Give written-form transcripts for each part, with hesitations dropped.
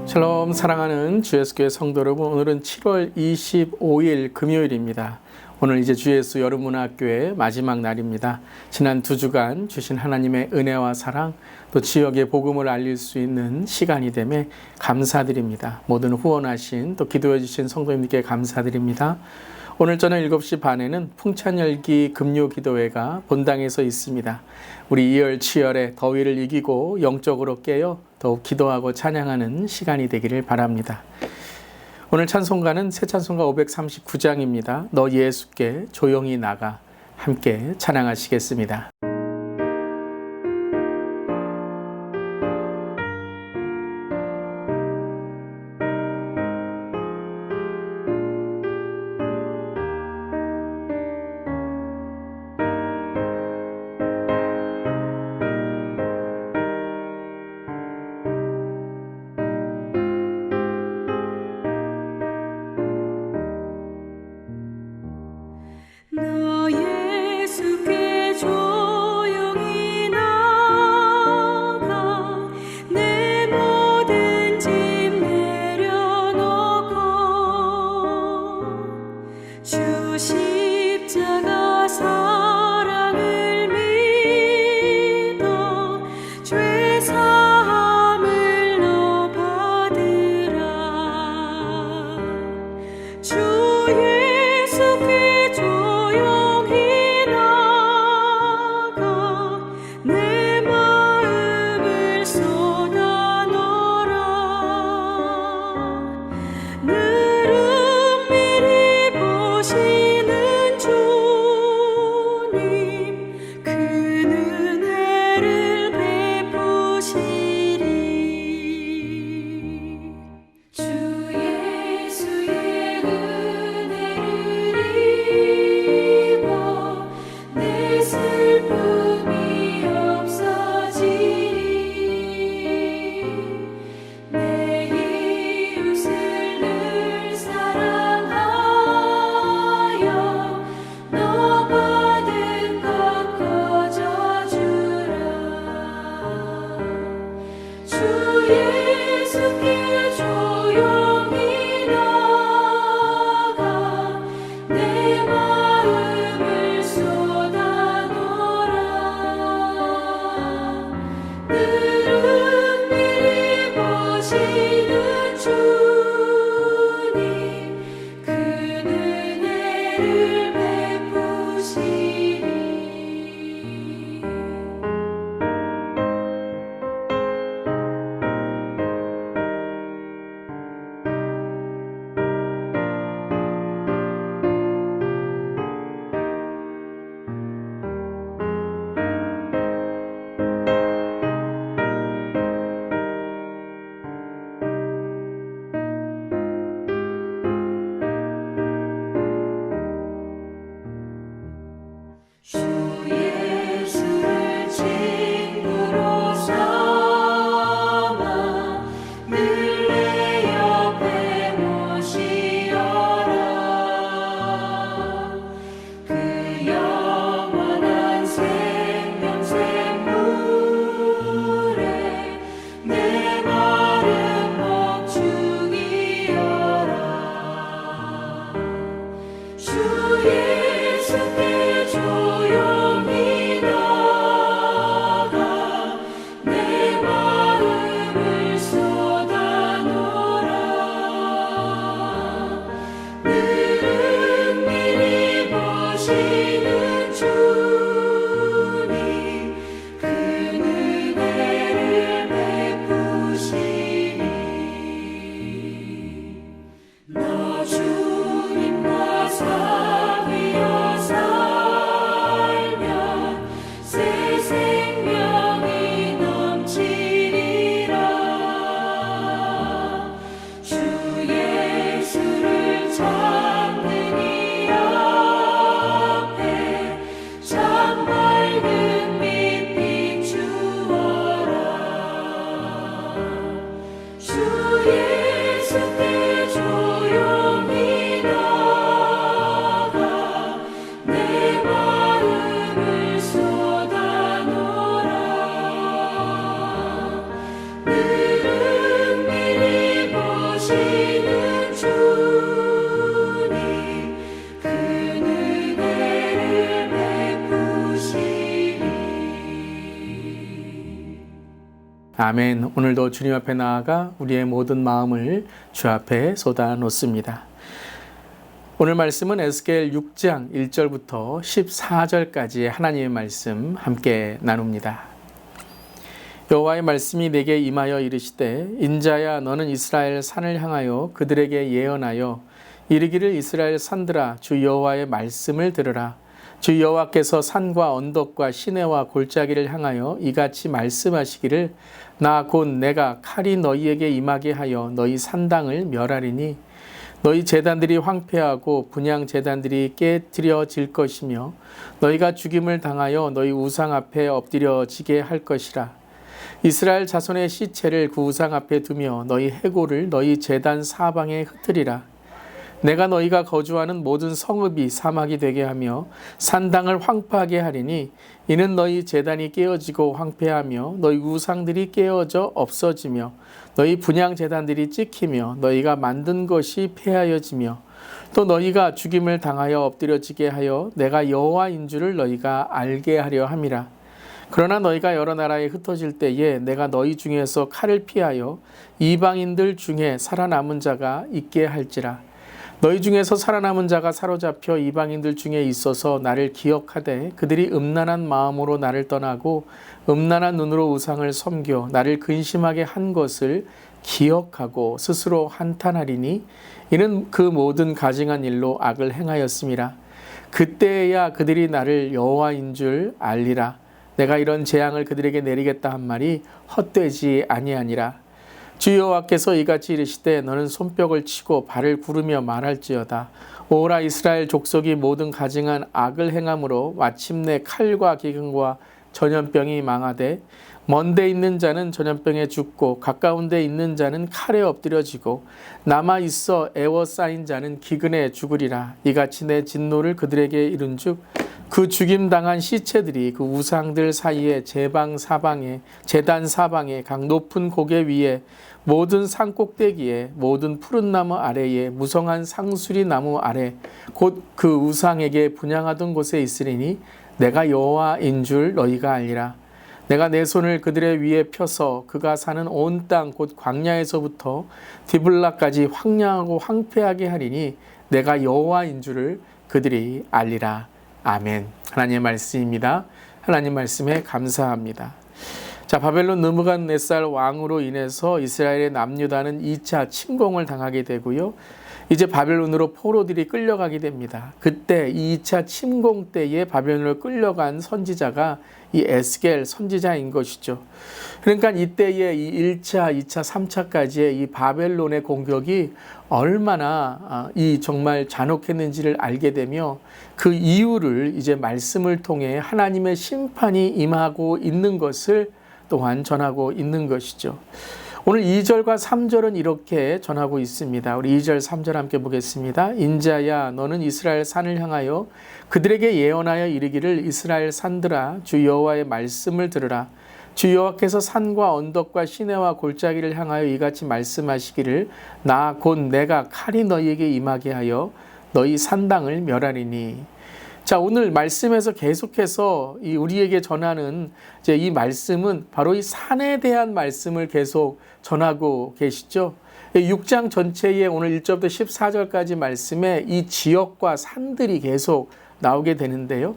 샬롬 사랑하는 주예수교회 성도 여러분, 오늘은 7월 25일 금요일입니다. 오늘 이제 주예수 여름문화학교의 마지막 날입니다. 지난 2주간 주신 하나님의 은혜와 사랑, 또 지역의 복음을 알릴 수 있는 시간이 됨에 감사드립니다. 모든 후원하신 또 기도해 주신 성도님들께 감사드립니다. 오늘 저녁 7시 반에는 풍찬열기 금요기도회가 본당에서 있습니다. 우리 이열치열의 더위를 이기고 영적으로 깨어 더욱 기도하고 찬양하는 시간이 되기를 바랍니다. 오늘 찬송가는 새 찬송가 539장입니다. 너 예수께 조용히 나가. 함께 찬양하시겠습니다. 너 예수께 조 아멘. 오늘도 주님 앞에 나아가 우리의 모든 마음을 주 앞에 쏟아 놓습니다. 오늘 말씀은 에스겔 6장 1절부터 14절까지의 하나님의 말씀 함께 나눕니다. 여호와의 말씀이 내게 임하여 이르시되 인자야 너는 이스라엘 산을 향하여 그들에게 예언하여 이르기를 이스라엘 산들아 주 여호와의 말씀을 들으라. 주 여호와께서 산과 언덕과 시내와 골짜기를 향하여 이같이 말씀하시기를 나 곧 내가 칼이 너희에게 임하게 하여 너희 산당을 멸하리니 너희 제단들이 황폐하고 분향 제단들이 깨트려질 것이며 너희가 죽임을 당하여 너희 우상 앞에 엎드려지게 할 것이라. 이스라엘 자손의 시체를 그 우상 앞에 두며 너희 해골을 너희 제단 사방에 흩으리라. 내가 너희가 거주하는 모든 성읍이 사막이 되게 하며 산당을 황폐하게 하리니 이는 너희 제단이 깨어지고 황폐하며 너희 우상들이 깨어져 없어지며 너희 분향 제단들이 찍히며 너희가 만든 것이 폐하여지며 또 너희가 죽임을 당하여 엎드려지게 하여 내가 여호와인 줄을 너희가 알게 하려 함이라. 그러나 너희가 여러 나라에 흩어질 때에 내가 너희 중에서 칼을 피하여 이방인들 중에 살아남은 자가 있게 할지라. 너희 중에서 살아남은 자가 사로잡혀 이방인들 중에 있어서 나를 기억하되 그들이 음란한 마음으로 나를 떠나고 음란한 눈으로 우상을 섬겨 나를 근심하게 한 것을 기억하고 스스로 한탄하리니 이는 그 모든 가증한 일로 악을 행하였음이라. 그때야 그들이 나를 여호와인 줄 알리라. 내가 이런 재앙을 그들에게 내리겠다 한 말이 헛되지 아니하니라. 주 여호와께서 이같이 이르시되 너는 손뼉을 치고 발을 구르며 말할지어다. 오라 이스라엘 족속이 모든 가증한 악을 행함으로 마침내 칼과 기근과 전염병이 망하되 먼 데 있는 자는 전염병에 죽고 가까운 데 있는 자는 칼에 엎드려지고 남아 있어 애워싸인 자는 기근에 죽으리라. 이같이 내 진노를 그들에게 이룬즉 그 죽임당한 시체들이 그 우상들 사이에 제방 사방에 제단 사방에 각 높은 고개 위에 모든 산 꼭대기에 모든 푸른 나무 아래에 무성한 상수리 나무 아래 곧 그 우상에게 분향하던 곳에 있으리니 내가 여호와인 줄 너희가 알리라. 내가 내 손을 그들의 위에 펴서 그가 사는 온 땅 곧 광야에서부터 디블라까지 황량하고 황폐하게 하리니 내가 여호와인 줄을 그들이 알리라. 아멘. 하나님의 말씀입니다. 하나님 말씀에 감사합니다. 자, 바벨론 느부갓네살 왕으로 인해서 이스라엘의 남유다는 2차 침공을 당하게 되고요. 이제 바벨론으로 포로들이 끌려가게 됩니다. 그때 2차 침공 때에 바벨론으로 끌려간 선지자가 이 에스겔 선지자인 것이죠. 그러니까 이때에 이 1차, 2차, 3차까지의 이 바벨론의 공격이 얼마나 이 정말 잔혹했는지를 알게 되며 그 이유를 이제 말씀을 통해 하나님의 심판이 임하고 있는 것을 또한 전하고 있는 것이죠. 오늘 2절과 3절은 이렇게 전하고 있습니다. 우리 2절, 3절 함께 보겠습니다. 인자야 너는 이스라엘 산을 향하여 그들에게 예언하여 이르기를 이스라엘 산들아 주 여호와의 말씀을 들으라. 주 여호와께서 산과 언덕과 시내와 골짜기를 향하여 이같이 말씀하시기를 나 곧 내가 칼이 너희에게 임하게 하여 너희 산당을 멸하리니. 자, 오늘 말씀에서 계속해서 우리에게 전하는 이제 이 말씀은 바로 이 산에 대한 말씀을 계속 전하고 계시죠. 6장 전체에 오늘 1절부터 14절까지 말씀에 이 지역과 산들이 계속 나오게 되는데요.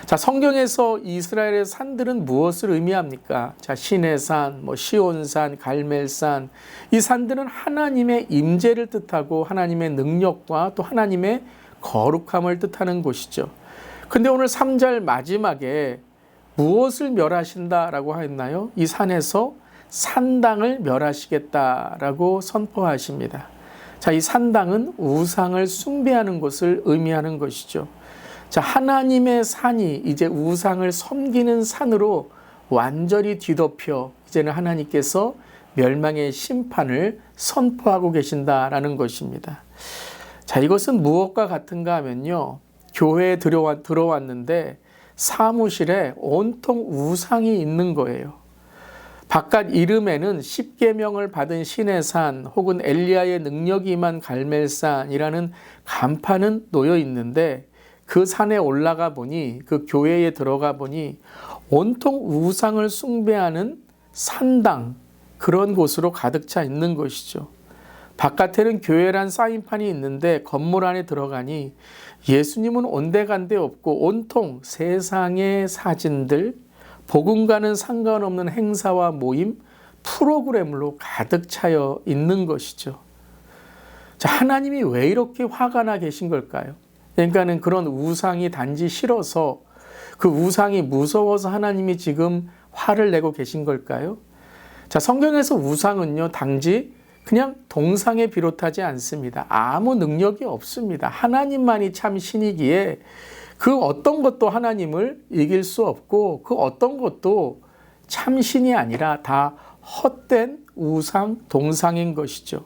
자, 성경에서 이스라엘의 산들은 무엇을 의미합니까? 자, 시내산, 시온산, 갈멜산, 이 산들은 하나님의 임재를 뜻하고 하나님의 능력과 또 하나님의 거룩함을 뜻하는 곳이죠. 근데 오늘 3절 마지막에 무엇을 멸하신다라고 하였나요? 이 산에서 산당을 멸하시겠다라고 선포하십니다. 자, 이 산당은 우상을 숭배하는 것을 의미하는 것이죠. 자, 하나님의 산이 이제 우상을 섬기는 산으로 완전히 뒤덮여 이제는 하나님께서 멸망의 심판을 선포하고 계신다라는 것입니다. 자, 이것은 무엇과 같은가 하면요. 교회에 들어왔는데 사무실에 온통 우상이 있는 거예요. 바깥 이름에는 십계명을 받은 시내산 혹은 엘리야의 능력이 임한 갈멜산이라는 간판은 놓여 있는데 그 산에 올라가 보니 그 교회에 들어가 보니 온통 우상을 숭배하는 산당, 그런 곳으로 가득 차 있는 것이죠. 바깥에는 교회란 사인판이 있는데 건물 안에 들어가니 예수님은 온데간데 없고 온통 세상의 사진들, 복음과는 상관없는 행사와 모임, 프로그램으로 가득 차여 있는 것이죠. 자, 하나님이 왜 이렇게 화가 나 계신 걸까요? 그러니까는 그런 우상이 단지 싫어서, 그 우상이 무서워서 하나님이 지금 화를 내고 계신 걸까요? 자, 성경에서 우상은요, 단지 그냥 동상에 비롯하지 않습니다. 아무 능력이 없습니다. 하나님만이 참 신이기에 그 어떤 것도 하나님을 이길 수 없고, 그 어떤 것도 참 신이 아니라 다 헛된 우상, 동상인 것이죠.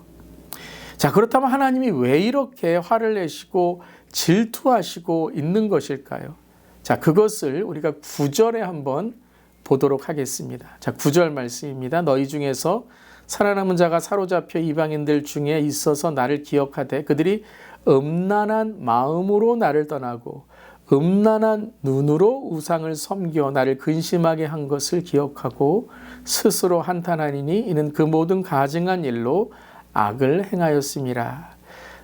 자, 그렇다면 하나님이 왜 이렇게 화를 내시고 질투하시고 있는 것일까요? 자, 그것을 우리가 9절에 한번 보도록 하겠습니다. 자, 9절 말씀입니다. 너희 중에서 살아남은 자가 사로잡혀 이방인들 중에 있어서 나를 기억하되 그들이 음란한 마음으로 나를 떠나고 음란한 눈으로 우상을 섬겨 나를 근심하게 한 것을 기억하고 스스로 한탄하니니 이는 그 모든 가증한 일로 악을 행하였음이라.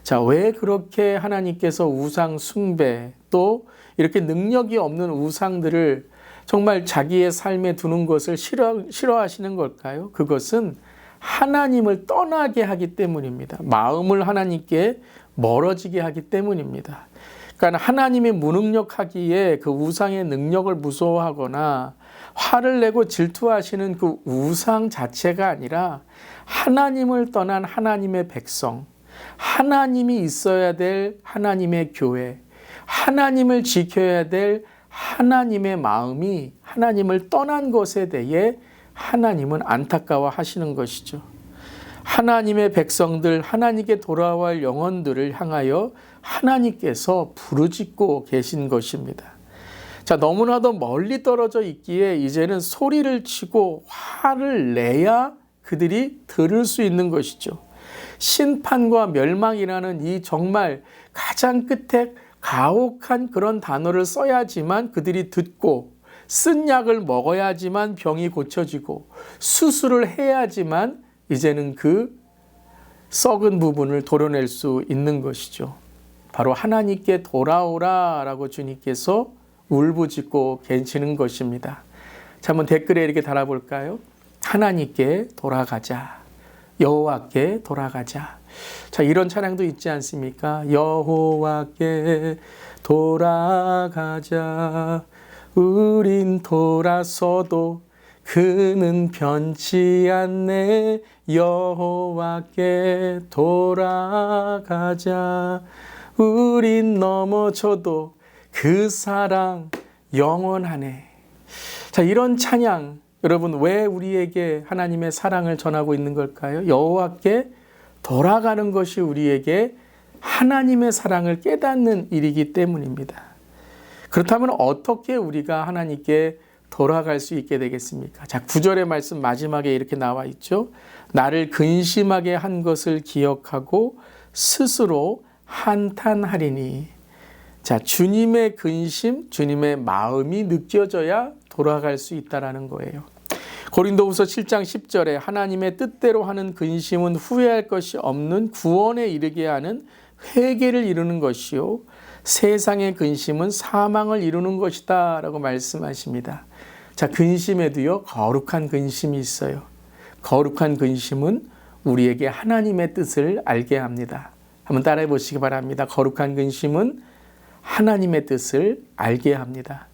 자, 왜 그렇게 하나님께서 우상 숭배 또 이렇게 능력이 없는 우상들을 정말 자기의 삶에 두는 것을 싫어하시는 걸까요? 그것은 하나님을 떠나게 하기 때문입니다. 마음을 하나님께 멀어지게 하기 때문입니다. 그러니까 하나님이 무능력하기에 그 우상의 능력을 무서워하거나 화를 내고 질투하시는 그 우상 자체가 아니라 하나님을 떠난 하나님의 백성, 하나님이 있어야 될 하나님의 교회, 하나님을 지켜야 될 하나님의 마음이 하나님을 떠난 것에 대해 하나님은 안타까워 하시는 것이죠. 하나님의 백성들, 하나님께 돌아올 영혼들을 향하여 하나님께서 부르짖고 계신 것입니다. 자, 너무나도 멀리 떨어져 있기에 이제는 소리를 치고 화를 내야 그들이 들을 수 있는 것이죠. 심판과 멸망이라는 이 정말 가장 끝에 가혹한 그런 단어를 써야지만 그들이 듣고 쓴 약을 먹어야지만 병이 고쳐지고 수술을 해야지만 이제는 그 썩은 부분을 도려낼 수 있는 것이죠. 바로 하나님께 돌아오라 라고 주님께서 울부짖고 계시는 것입니다. 자, 한번 댓글에 이렇게 달아볼까요? 하나님께 돌아가자. 여호와께 돌아가자. 자, 이런 찬양도 있지 않습니까? 여호와께 돌아가자. 우린 돌아서도 그는 변치 않네. 여호와께 돌아가자. 우린 넘어져도 그 사랑 영원하네. 자, 이런 찬양, 여러분 왜 우리에게 하나님의 사랑을 전하고 있는 걸까요? 여호와께 돌아가는 것이 우리에게 하나님의 사랑을 깨닫는 일이기 때문입니다. 그렇다면 어떻게 우리가 하나님께 돌아갈 수 있게 되겠습니까? 자, 9절의 말씀 마지막에 이렇게 나와 있죠. 나를 근심하게 한 것을 기억하고 스스로 한탄하리니. 자, 주님의 근심, 주님의 마음이 느껴져야 돌아갈 수 있다라는 거예요. 고린도후서 7장 10절에 하나님의 뜻대로 하는 근심은 후회할 것이 없는 구원에 이르게 하는 회개를 이루는 것이요 세상의 근심은 사망을 이루는 것이다 라고 말씀하십니다. 자, 근심에도요 거룩한 근심이 있어요. 거룩한 근심은 우리에게 하나님의 뜻을 알게 합니다. 한번 따라해 보시기 바랍니다. 거룩한 근심은 하나님의 뜻을 알게 합니다.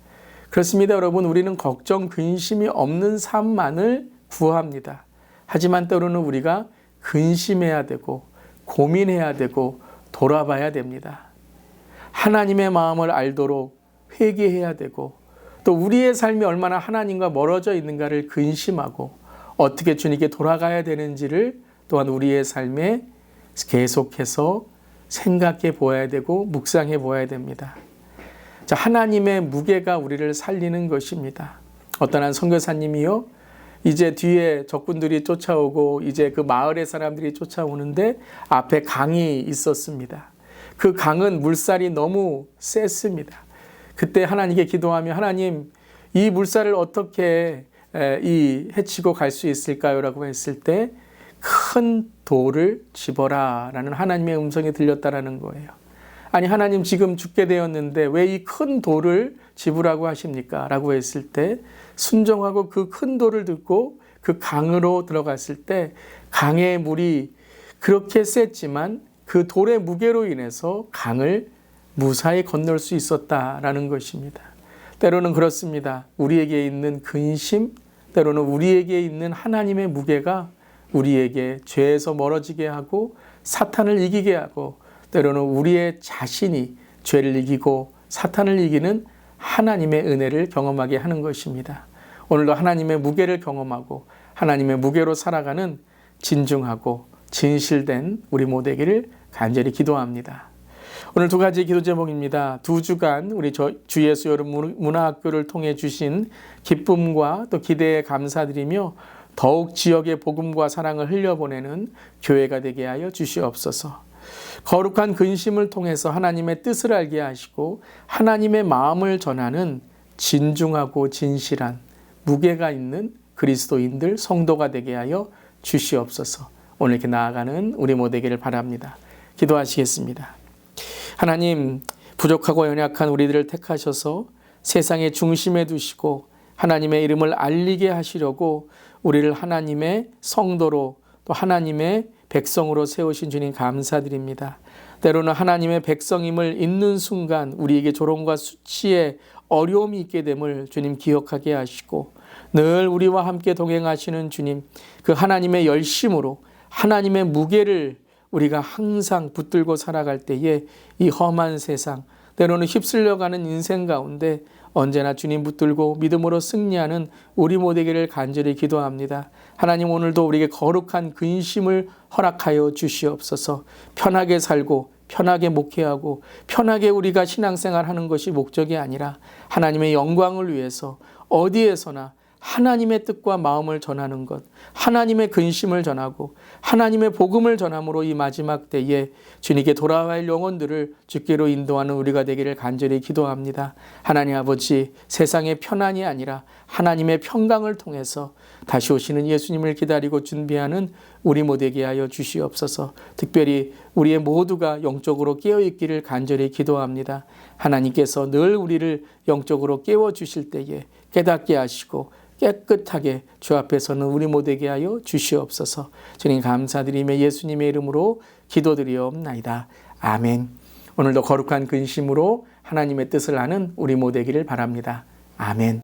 그렇습니다, 여러분. 우리는 걱정, 근심이 없는 삶만을 구합니다. 하지만 때로는 우리가 근심해야 되고 고민해야 되고 돌아봐야 됩니다. 하나님의 마음을 알도록 회개해야 되고 또 우리의 삶이 얼마나 하나님과 멀어져 있는가를 근심하고 어떻게 주님께 돌아가야 되는지를 또한 우리의 삶에 계속해서 생각해 보아야 되고 묵상해 보아야 됩니다. 자, 하나님의 무게가 우리를 살리는 것입니다. 어떤 한 선교사님이요, 이제 뒤에 적군들이 쫓아오고 이제 그 마을의 사람들이 쫓아오는데 앞에 강이 있었습니다. 그 강은 물살이 너무 셌습니다. 그때 하나님께 기도하며 하나님, 이 물살을 어떻게 이 헤치고 갈 수 있을까요? 라고 했을 때 큰 돌을 집어라 라는 하나님의 음성이 들렸다라는 거예요. 아니, 하나님 지금 죽게 되었는데 왜 이 큰 돌을 집으라고 하십니까? 라고 했을 때 순종하고 그 큰 돌을 듣고 그 강으로 들어갔을 때 강의 물이 그렇게 셌지만 그 돌의 무게로 인해서 강을 무사히 건널 수 있었다라는 것입니다. 때로는 그렇습니다. 우리에게 있는 근심, 때로는 우리에게 있는 하나님의 무게가 우리에게 죄에서 멀어지게 하고 사탄을 이기게 하고 때로는 우리의 자신이 죄를 이기고 사탄을 이기는 하나님의 은혜를 경험하게 하는 것입니다. 오늘도 하나님의 무게를 경험하고 하나님의 무게로 살아가는 진중하고 진실된 우리 모두에게를 간절히 기도합니다. 오늘 두 가지 기도 제목입니다. 2주간 우리 주 예수 여름 문화학교를 통해 주신 기쁨과 또 기대에 감사드리며 더욱 지역의 복음과 사랑을 흘려보내는 교회가 되게 하여 주시옵소서. 거룩한 근심을 통해서 하나님의 뜻을 알게 하시고 하나님의 마음을 전하는 진중하고 진실한 무게가 있는 그리스도인들 성도가 되게 하여 주시옵소서. 오늘 이렇게 나아가는 우리 모두 되기를 바랍니다. 기도하시겠습니다. 하나님, 부족하고 연약한 우리들을 택하셔서 세상의 중심에 두시고 하나님의 이름을 알리게 하시려고 우리를 하나님의 성도로 또 하나님의 백성으로 세우신 주님 감사드립니다. 때로는 하나님의 백성임을 잊는 순간 우리에게 조롱과 수치의 어려움이 있게 됨을 주님 기억하게 하시고 늘 우리와 함께 동행하시는 주님, 그 하나님의 열심으로 하나님의 무게를 우리가 항상 붙들고 살아갈 때에 이 험한 세상, 때로는 휩쓸려가는 인생 가운데 언제나 주님 붙들고 믿음으로 승리하는 우리 모두에게를 간절히 기도합니다. 하나님, 오늘도 우리에게 거룩한 근심을 허락하여 주시옵소서. 편하게 살고 편하게 목회하고 편하게 우리가 신앙생활하는 것이 목적이 아니라 하나님의 영광을 위해서 어디에서나 하나님의 뜻과 마음을 전하는 것, 하나님의 근심을 전하고 하나님의 복음을 전함으로 이 마지막 때에 주님께 돌아와야 할 영혼들을 주께로 인도하는 우리가 되기를 간절히 기도합니다. 하나님 아버지, 세상의 편안이 아니라 하나님의 평강을 통해서 다시 오시는 예수님을 기다리고 준비하는 우리 모두에게 하여 주시옵소서. 특별히 우리의 모두가 영적으로 깨어있기를 간절히 기도합니다. 하나님께서 늘 우리를 영적으로 깨워주실 때에 깨닫게 하시고 깨끗하게 주 앞에 서는 우리 모두에게 하여 주시옵소서. 주님 감사드리며 예수님의 이름으로 기도드리옵나이다. 아멘. 오늘도 거룩한 근심으로 하나님의 뜻을 아는 우리 모두에기를 바랍니다. 아멘.